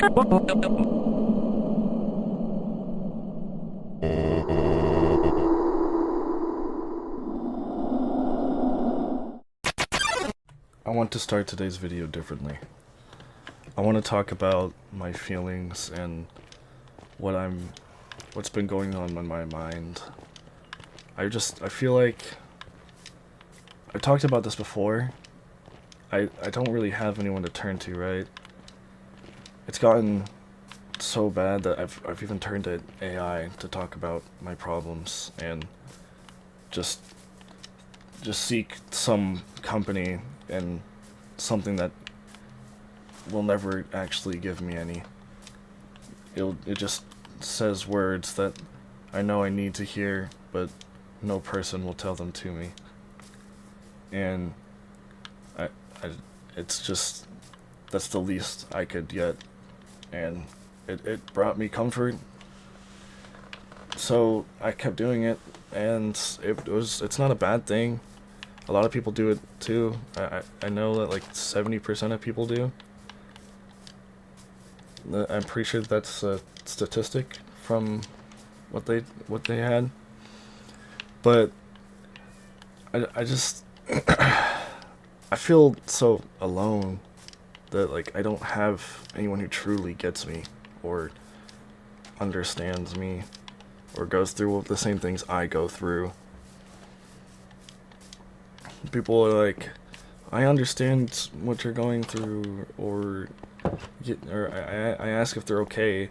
I want to start today's video differently. I want to talk about my feelings and what's been going on in my mind. I feel like I've talked about this before. I don't really have anyone to turn to, right? It's gotten so bad that I've even turned to AI to talk about my problems and just seek some company and something that will never actually give me any. It just says words that I know I need to hear, but no person will tell them to me. And it's just, that's the least I could get, and it brought me comfort. So I kept doing it, and it's not a bad thing. A lot of people do it too. I know that like 70% of people do. I'm pretty sure that's a statistic from what they had. But I just I feel so alone that like I don't have anyone who truly gets me or understands me or goes through the same things I go through. People are like, I understand what you're going through, or I ask if they're okay,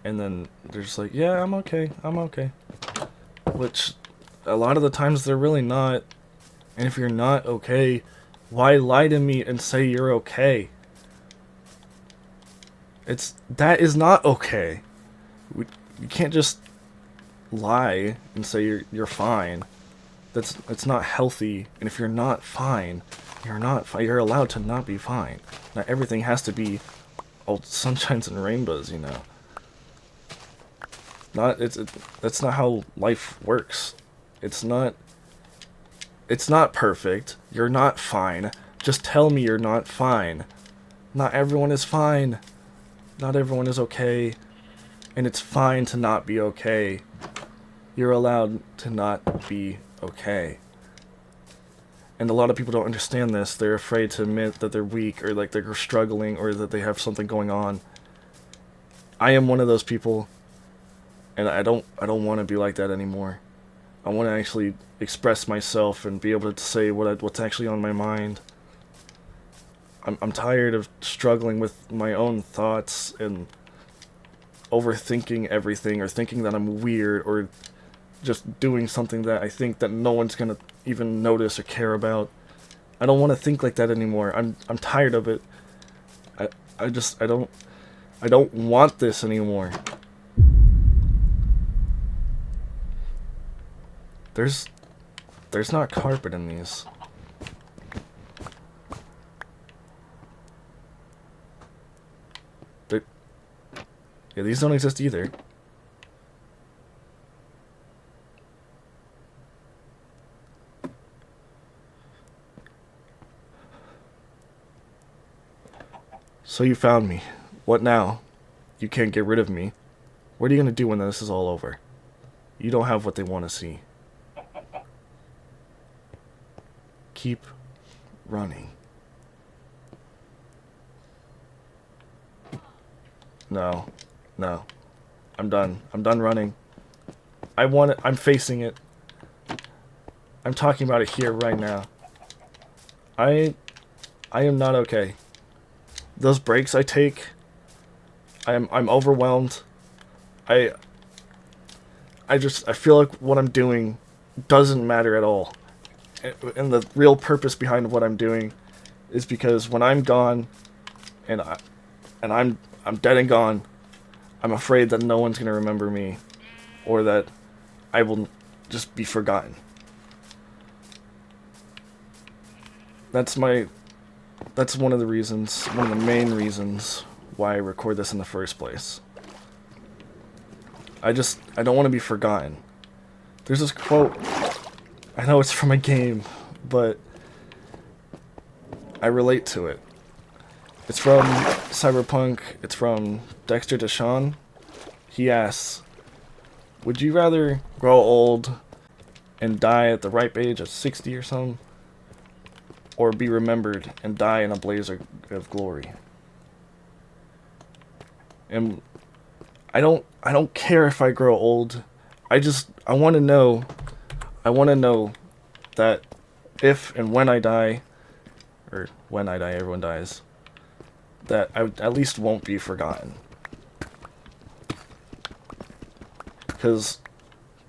and then they're just like, yeah, I'm okay, which a lot of the times they're really not. And if you're not okay, why lie to me and say you're okay? That is not okay. You can't just lie and say you're fine. It's not healthy. And if you're not fine, you're not fine. You're allowed to not be fine. Not everything has to be all sunshines and rainbows, you know. That's not how life works. It's not perfect. You're not fine. Just tell me you're not fine. Not everyone is fine. Not everyone is okay. And it's fine to not be okay. You're allowed to not be okay. And a lot of people don't understand this. They're afraid to admit that they're weak, or like they're struggling, or that they have something going on. I am one of those people, and I don't want to be like that anymore. I want to actually express myself and be able to say what's actually on my mind. I'm tired of struggling with my own thoughts and overthinking everything, or thinking that I'm weird, or just doing something that I think that no one's gonna even notice or care about. I don't want to think like that anymore. I'm tired of it. I don't want this anymore. There's not carpet in these. Yeah, these don't exist either. So you found me. What now? You can't get rid of me. What are you gonna do when this is all over? You don't have what they want to see. Keep running. No. I'm done. I'm done running. I want it. I'm facing it. I'm talking about it here right now. I am not okay. Those breaks I take, I'm overwhelmed. I feel like what I'm doing doesn't matter at all. And the real purpose behind what I'm doing is because when I'm gone and I'm dead and gone, I'm afraid that no one's going to remember me, or that I will just be forgotten. That's one of the reasons, one of the main reasons why I record this in the first place. I don't want to be forgotten. There's this quote, I know it's from a game, but I relate to it. It's from Cyberpunk. It's from Dexter Deshawn. He asks, would you rather grow old and die at the ripe age of 60 or something, or be remembered and die in a blaze of glory? And I don't care if I grow old. I want to know that if and when I die, or when I die, everyone dies, that I at least won't be forgotten. Because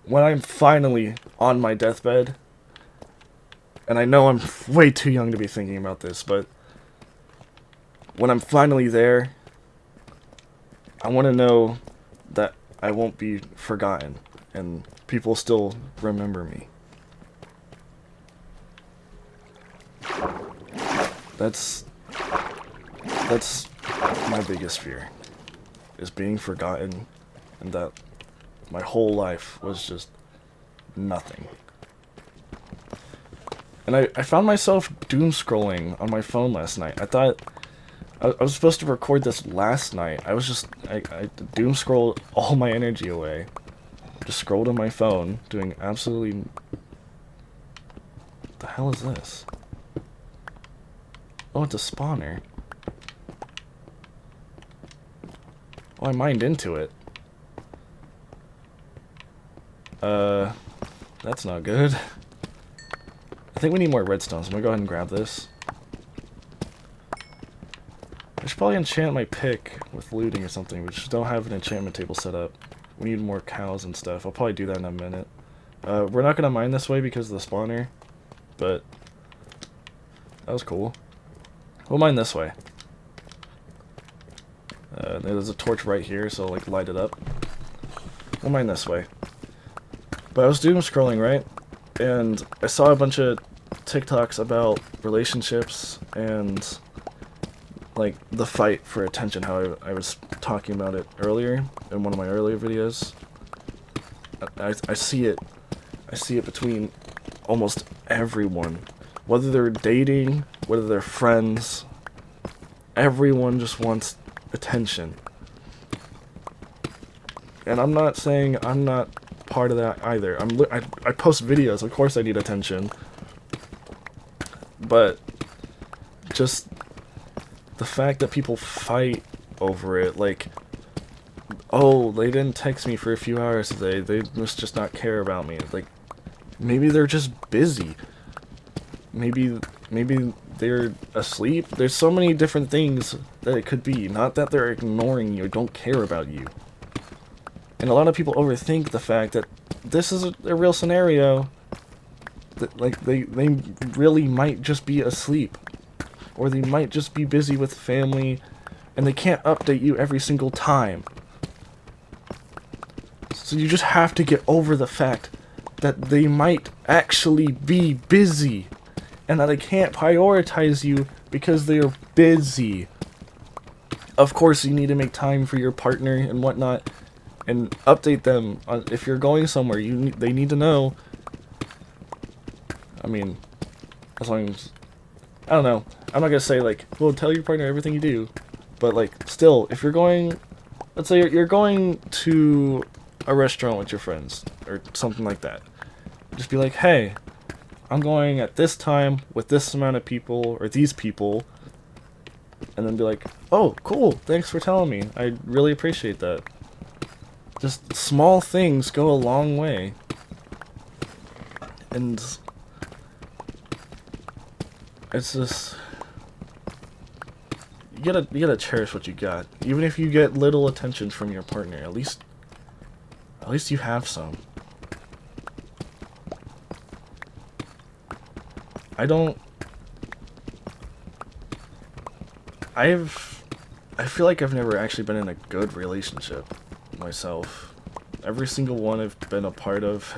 when I'm finally on my deathbed, and I know I'm way too young to be thinking about this, but when I'm finally there, I want to know that I won't be forgotten and people still remember me. That's my biggest fear, is being forgotten, and that my whole life was just nothing. And I found myself doom scrolling on my phone last night. I thought I was supposed to record this last night. I doom scrolled all my energy away. Just scrolled on my phone, doing absolutely... What the hell is this? Oh, it's a spawner. Oh, I mined into it. That's not good. I think we need more redstone, so I'm gonna go ahead and grab this. I should probably enchant my pick with looting or something. We just don't have an enchantment table set up. We need more cows and stuff. I'll probably do that in a minute. We're not gonna mine this way because of the spawner, but that was cool. We'll mine this way. There's a torch right here, so like light it up. We'll mine this way. But I was doom scrolling, right? And I saw a bunch of TikToks about relationships and like the fight for attention, how I was talking about it earlier in one of my earlier videos. I see it between almost everyone, whether they're dating, whether they're friends. Everyone just wants attention. And I'm not saying I'm not part of that either. I post videos, of course I need attention. But just the fact that people fight over it, like, oh, they didn't text me for a few hours today, they must just not care about me. Like, maybe they're just busy. Maybe they're asleep. There's so many different things that it could be. Not that they're ignoring you or don't care about you. And a lot of people overthink the fact that this is a real scenario. That, like, they really might just be asleep. Or they might just be busy with family, and they can't update you every single time. So you just have to get over the fact that they might actually be busy, and that they can't prioritize you because they're busy. Of course, you need to make time for your partner and whatnot, and update them on if you're going somewhere. They need to know. I mean, as long as, I don't know. I'm not gonna say like, well, tell your partner everything you do, but like, still, if you're going, let's say you're going to a restaurant with your friends or something like that, just be like, hey, I'm going at this time with this amount of people or these people, and then be like, oh, cool, thanks for telling me. I really appreciate that. Just small things go a long way. And it's just, you gotta cherish what you got. Even if you get little attention from your partner, at least you have some. I feel like I've never actually been in a good relationship myself. Every single one I've been a part of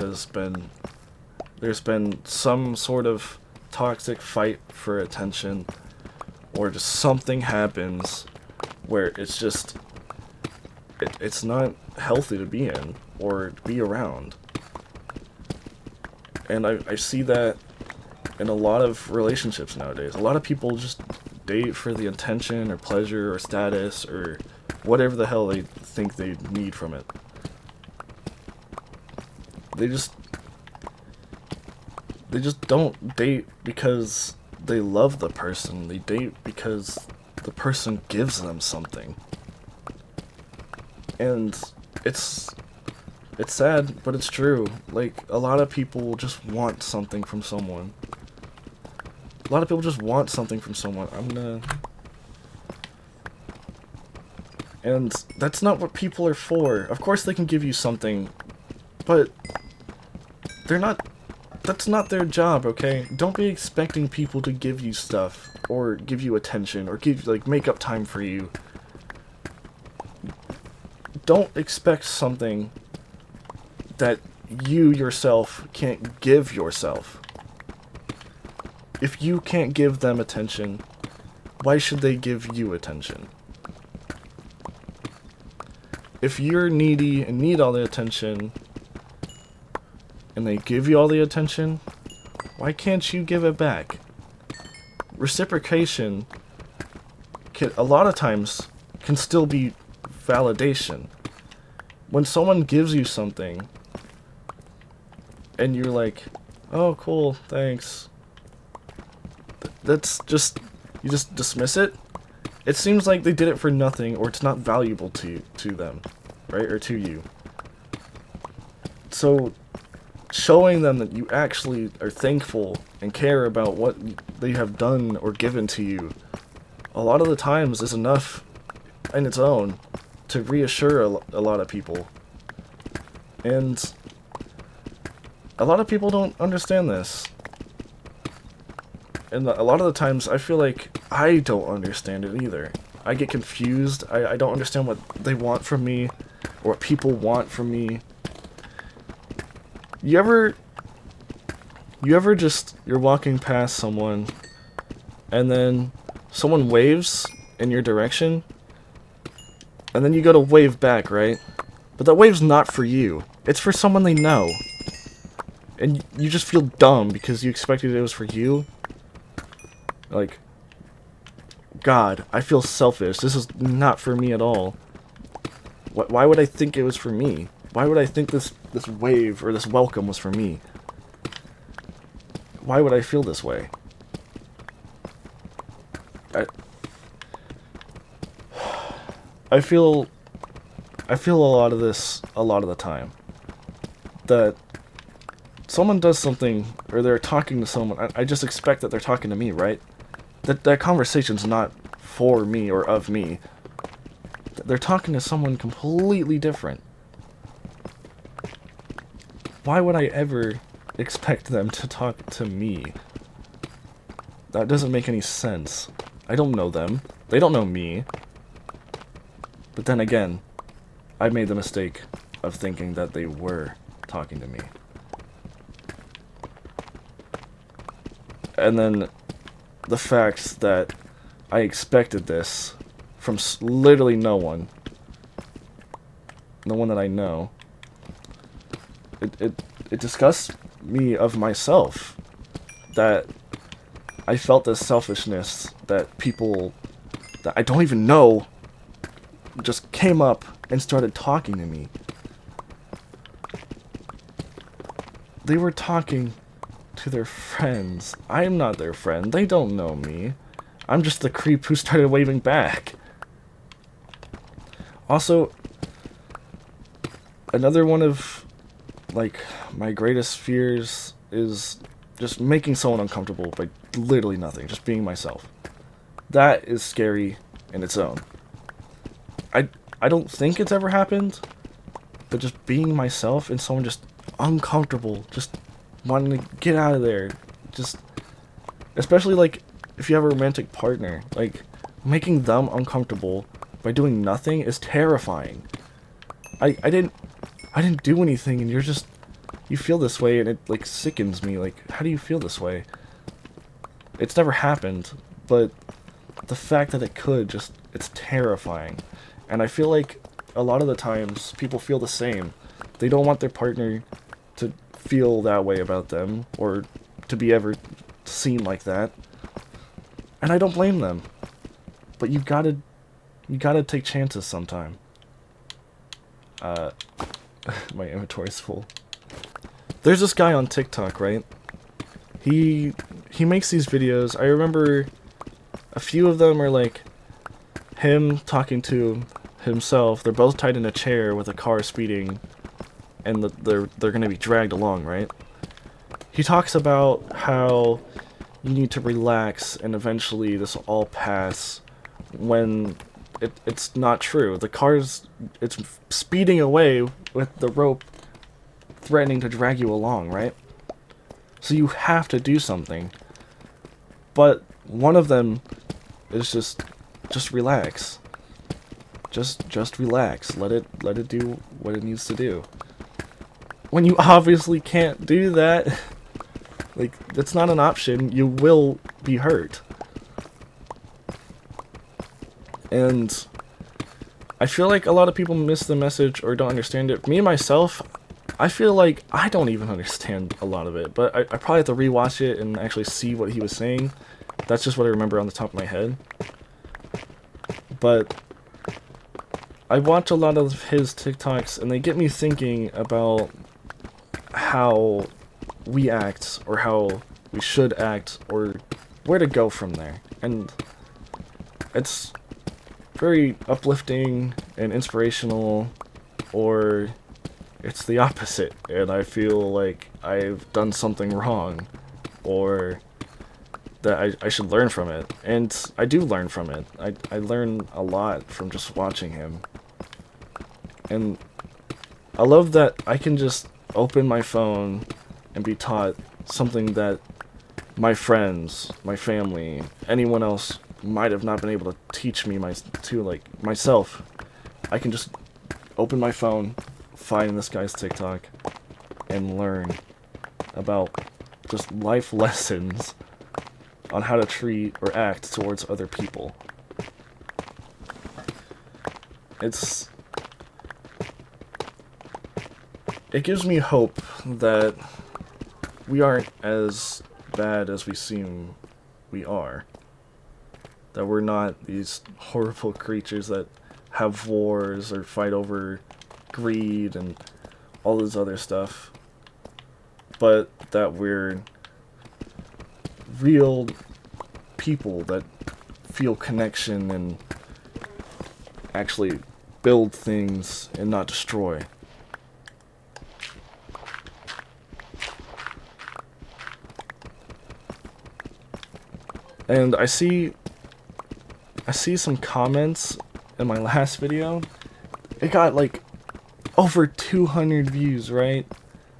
there's been some sort of toxic fight for attention, or just something happens where it's just, it's not healthy to be in or to be around. And I see that in a lot of relationships nowadays. A lot of people just date for the attention or pleasure or status or whatever the hell they think they need from it. They just don't date because they love the person. They date because the person gives them something. And it's sad, but it's true. Like, a lot of people just want something from someone. A lot of people just want something from someone. And that's not what people are for. Of course they can give you something, but that's not their job, okay? Don't be expecting people to give you stuff, or give you attention, or make up time for you. Don't expect something that you yourself can't give yourself. If you can't give them attention, why should they give you attention? If you're needy and need all the attention, and they give you all the attention, why can't you give it back? Reciprocation a lot of times can still be validation. When someone gives you something, and you're like, oh cool, thanks. That's just, you just dismiss it. It seems like they did it for nothing, or it's not valuable to them, right? Or to you. So, showing them that you actually are thankful and care about what they have done or given to you, a lot of the times is enough in its own to reassure a lot of people. And a lot of people don't understand this. And a lot of the times I feel like I don't understand it either. I get confused. I don't understand what they want from me, or what people want from me. You ever just, you're walking past someone, and then someone waves in your direction, and then you go to wave back, right? But that wave's not for you. It's for someone they know. And you just feel dumb because you expected it was for you. Like, God, I feel selfish. This is not for me at all. Why would I think it was for me? Why would I think this wave or this welcome was for me? Why would I feel this way? I feel a lot of this a lot of the time. That someone does something, or they're talking to someone, I just expect that they're talking to me, right? That conversation's not for me or of me. They're talking to someone completely different. Why would I ever expect them to talk to me? That doesn't make any sense. I don't know them. They don't know me. But then again, I made the mistake of thinking that they were talking to me. And then the fact that I expected this from literally no one that I know, it disgusts me of myself, that I felt this selfishness that people that I don't even know just came up and started talking to me. They were talking to their friends. I'm not their friend. They don't know me. I'm just the creep who started waving back. Also, another one of, like, my greatest fears is just making someone uncomfortable by literally nothing, just being myself. That is scary in its own. I don't think it's ever happened, but just being myself and someone just uncomfortable, just wanting to get out of there, just, especially like if you have a romantic partner, like making them uncomfortable by doing nothing is terrifying. I didn't do anything, and you feel this way, and it like sickens me. Like, how do you feel this way? It's never happened, but the fact that it could, it's terrifying. And I feel like a lot of the times people feel the same. They don't want their partner to feel that way about them, or to be ever seen like that. And I don't blame them. But you gotta take chances sometime. My inventory's full. There's this guy on TikTok, right? He makes these videos. I remember a few of them are like him talking to himself. They're both tied in a chair with a car speeding, and they're gonna be dragged along, right? He talks about how you need to relax and eventually this will all pass, when it's not true. The car's it's speeding away with the rope threatening to drag you along, right? So you have to do something. But one of them is just relax. Just relax. Let it do what it needs to do. When you obviously can't do that, like, that's not an option. You will be hurt. And I feel like a lot of people miss the message or don't understand it. Me, myself, I feel like I don't even understand a lot of it. But I probably have to rewatch it and actually see what he was saying. That's just what I remember on the top of my head. But I watch a lot of his TikToks, and they get me thinking about how we act, or how we should act, or where to go from there. And it's very uplifting and inspirational, or it's the opposite, and I feel like I've done something wrong, or that I should learn from it. And I do learn from it. I learn a lot from just watching him. And I love that I can just open my phone and be taught something that my friends, my family, anyone else might have not been able to teach me myself. I can just open my phone, find this guy's TikTok, and learn about just life lessons on how to treat or act towards other people. It gives me hope that we aren't as bad as we seem we are. That we're not these horrible creatures that have wars or fight over greed and all this other stuff. But that we're real people that feel connection and actually build things and not destroy. And I see some comments in my last video. It got like over 200 views, right?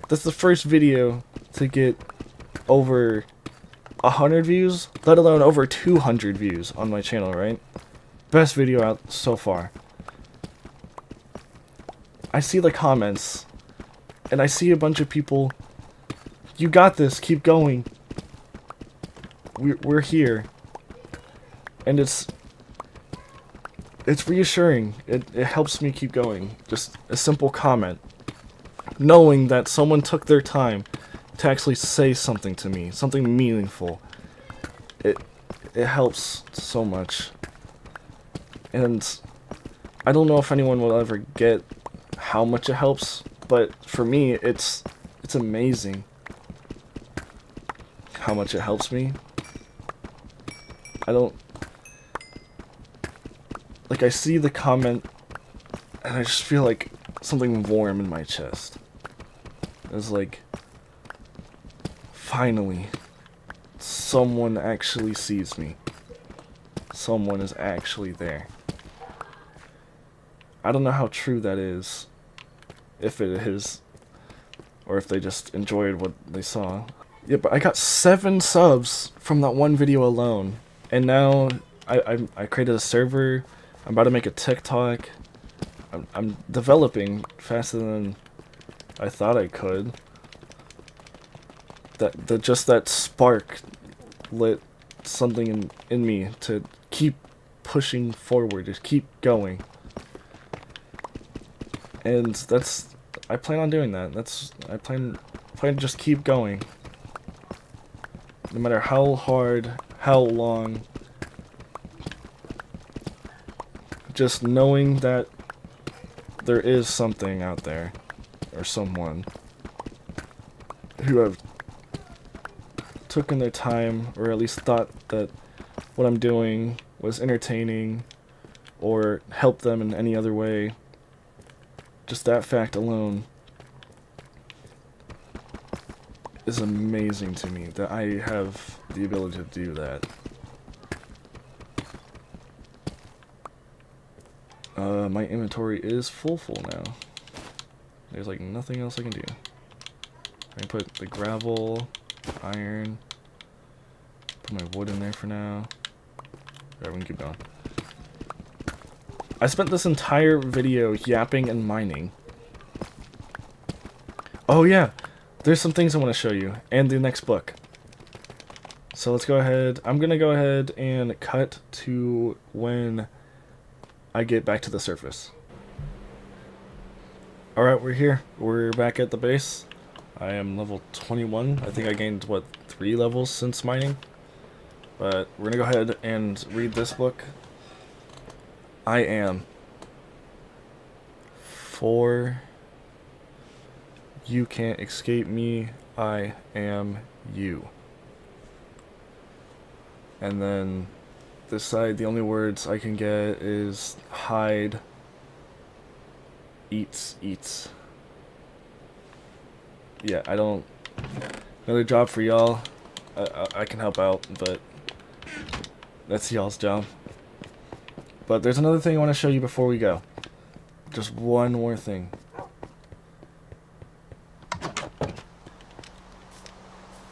That's the first video to get over 100 views, let alone over 200 views on my channel, right? Best video out so far. I see the comments, and I see a bunch of people, you got this, keep going. We're here. And it's reassuring. It helps me keep going. Just a simple comment. Knowing that someone took their time to actually say something to me, something meaningful. It helps so much. And I don't know if anyone will ever get how much it helps, but for me it's amazing how much it helps me. I see the comment, and I just feel like something warm in my chest. It's like, finally, someone actually sees me. Someone is actually there. I don't know how true that is, if it is, or if they just enjoyed what they saw. Yeah, but I got 7 subs from that one video alone, and now I created a server. I'm about to make a TikTok. I'm developing faster than I thought I could. Just that spark lit something in me to keep pushing forward, to keep going. And I plan on doing that. I plan to just keep going. No matter how hard, how long, just knowing that there is something out there, or someone, who have taken their time, or at least thought that what I'm doing was entertaining, or helped them in any other way. Just that fact alone is amazing to me, that I have the ability to do that. My inventory is full now. There's like nothing else I can do. I can put the gravel, iron, put my wood in there for now. Alright, we can keep going. I spent this entire video yapping and mining. Oh yeah, there's some things I want to show you, and the next book. So let's go ahead. I'm gonna go ahead and cut to when I get back to the surface. Alright, we're here. We're back at the base. I am level 21. I think I gained, what, 3 levels since mining? But we're gonna go ahead and read this book. I am. For you can't escape me, I am you. And then this side, the only words I can get is hide, eats. Yeah, I don't... Another job for y'all. I can help out, but that's y'all's job. But there's another thing I want to show you before we go. Just one more thing.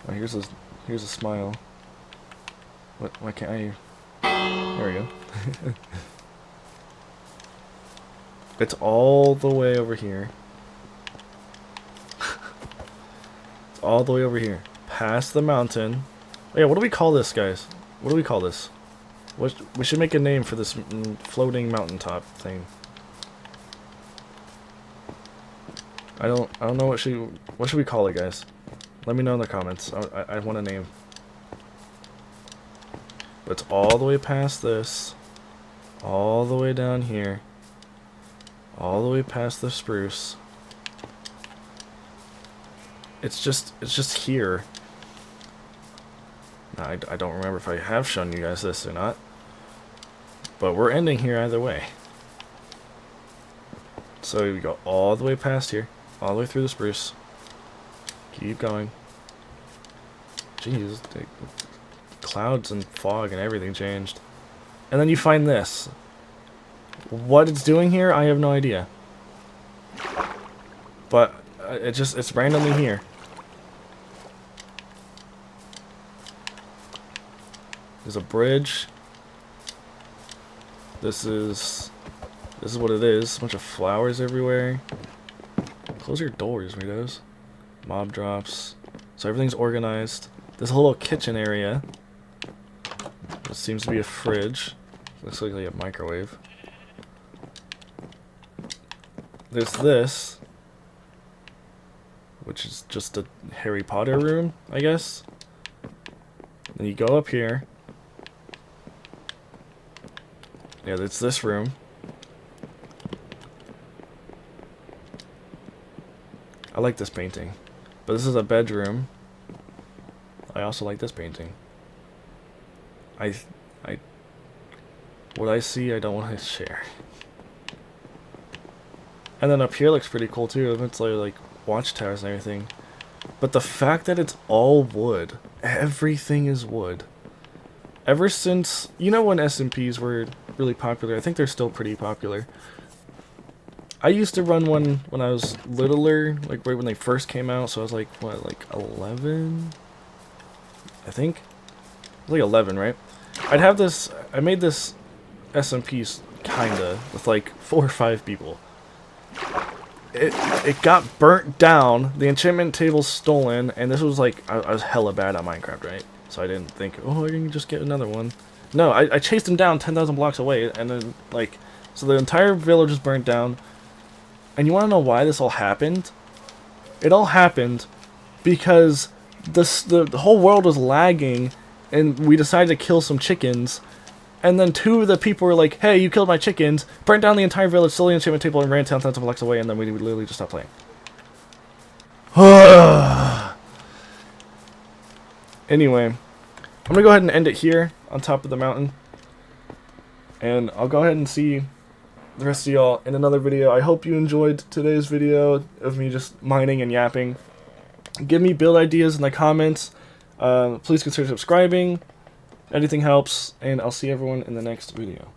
Oh, here's a smile. What? Why can't I? There we go. It's all the way over here. It's all the way over here, past the mountain. Oh, yeah, what do we call this, guys? What do we call this? We should make a name for this floating mountaintop thing. I don't know what should we call it, guys? Let me know in the comments. I want a name. But it's all the way past this, all the way down here, all the way past the spruce. It's just here. I don't remember if I have shown you guys this or not. But we're ending here either way. So we go all the way past here, all the way through the spruce. Keep going. Jeez, the clouds and fog and everything changed. And then you find this. What it's doing here, I have no idea. But it's randomly here. There's a bridge. This is what it is. A bunch of flowers everywhere. Close your doors, weirdos. Mob drops. So everything's organized. There's a little kitchen area. This seems to be a fridge. Looks like a microwave. There's this, which is just a Harry Potter room, I guess. Then you go up here. Yeah, it's this room. I like this painting. But this is a bedroom. I also like this painting. What I see, I don't want to share. And then up here looks pretty cool too. It's like watchtowers and everything. But the fact that it's all wood, everything is wood. Ever since, you know, when SMPs were really popular, I think they're still pretty popular. I used to run one when I was littler, like right when they first came out, so I was like, what, like 11? I think? I was like 11, right? I'd have this, I made this SMP kinda, with like 4 or 5 people. It got burnt down, the enchantment table's stolen, and this was like, I was hella bad at Minecraft, right? So I didn't think, oh, I can just get another one. No, I chased him down 10,000 blocks away, and then, like, so the entire village is burnt down. And you want to know why this all happened? It all happened because the whole world was lagging, and we decided to kill some chickens, And then 2 of the people were like, hey, you killed my chickens, burnt down the entire village, stole the enchantment table, and ran 10,000 blocks away, and then we would literally just stop playing. Anyway, I'm gonna go ahead and end it here on top of the mountain. And I'll go ahead and see the rest of y'all in another video. I hope you enjoyed today's video of me just mining and yapping. Give me build ideas in the comments. Please consider subscribing. Anything helps, and I'll see everyone in the next video.